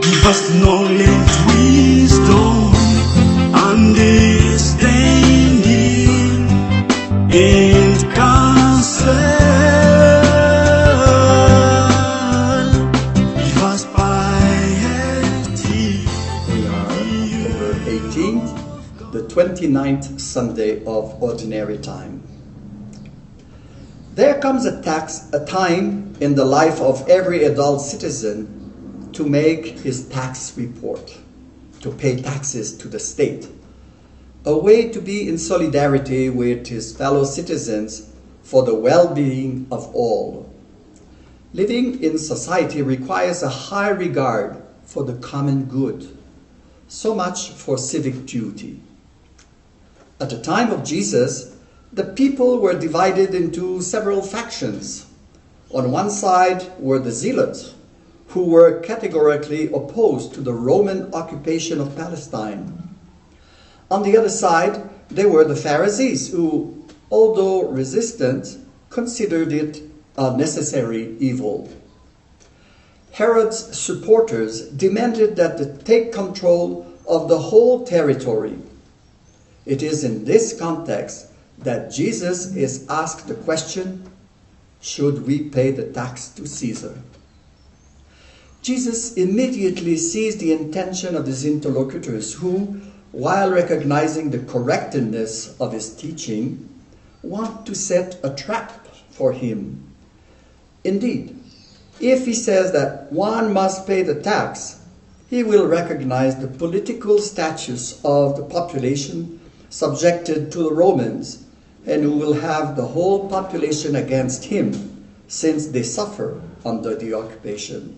Give us knowledge, wisdom, understanding, and counsel. Give us piety. We are October 18th, the 29th Sunday of Ordinary Time. There comes a time in the life of every adult citizen to make his tax report, to pay taxes to the state, a way to be in solidarity with his fellow citizens for the well-being of all. Living in society requires a high regard for the common good, so much for civic duty. At the time of Jesus, the people were divided into several factions. On one side were the Zealots, who were categorically opposed to the Roman occupation of Palestine. On the other side, there were the Pharisees, who, although resistant, considered it a necessary evil. Herod's supporters demanded that they take control of the whole territory. It is in this context that Jesus is asked the question, should we pay the tax to Caesar? Jesus immediately sees the intention of his interlocutors who, while recognizing the correctness of his teaching, want to set a trap for him. Indeed, if he says that one must pay the tax, he will recognize the political status of the population subjected to the Romans, and who will have the whole population against him, since they suffer under the occupation.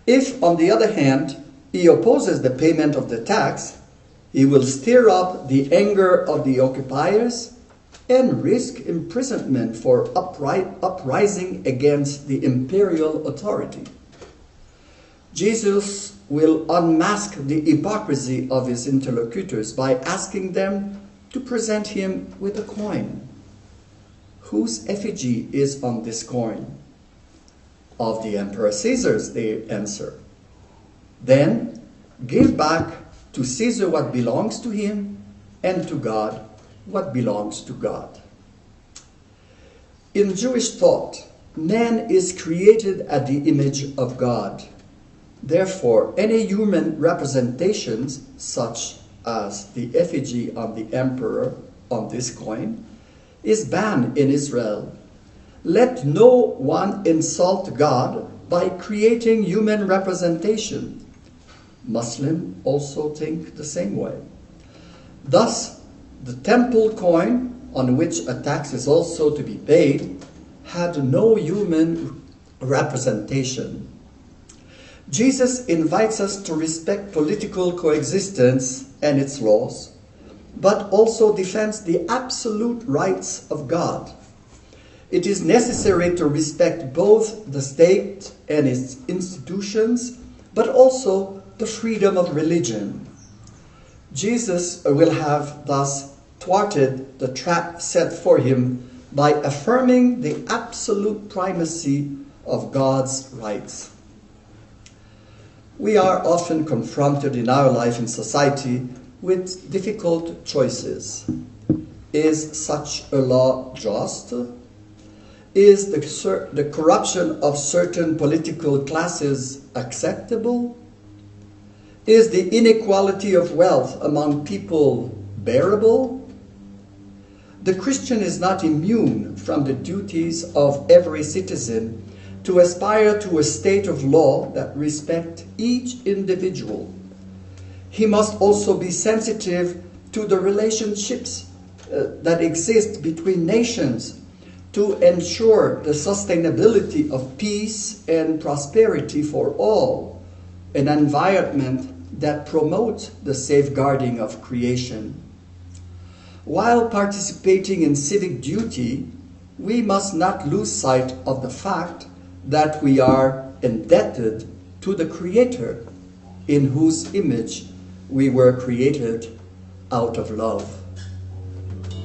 If, on the other hand, he opposes the payment of the tax, he will stir up the anger of the occupiers and risk imprisonment for uprising against the imperial authority. Jesus will unmask the hypocrisy of his interlocutors by asking them to present him with a coin. Whose effigy is on this coin? Of the Emperor Caesar's, they answer. Then give back to Caesar what belongs to him, and to God what belongs to God. In Jewish thought, man is created at the image of God. Therefore, any human representations, such as the effigy of the emperor on this coin, is banned in Israel. Let no one insult God by creating human representation. Muslims also think the same way. Thus, the temple coin, on which a tax is also to be paid, had no human representation. Jesus invites us to respect political coexistence and its laws, but also defends the absolute rights of God. It is necessary to respect both the state and its institutions, but also the freedom of religion. Jesus will have thus thwarted the trap set for him by affirming the absolute primacy of God's rights. We are often confronted in our life in society with difficult choices. Is such a law just? Is the corruption of certain political classes acceptable? Is the inequality of wealth among people bearable? The Christian is not immune from the duties of every citizen to aspire to a state of law that respects each individual. He must also be sensitive to the relationships that exist between nations to ensure the sustainability of peace and prosperity for all, an environment that promotes the safeguarding of creation. While participating in civic duty, we must not lose sight of the fact that we are indebted to the Creator, in whose image we were created out of love.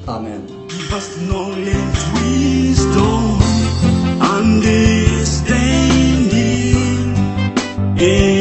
Amen. Give us knowledge, wisdom, understanding, and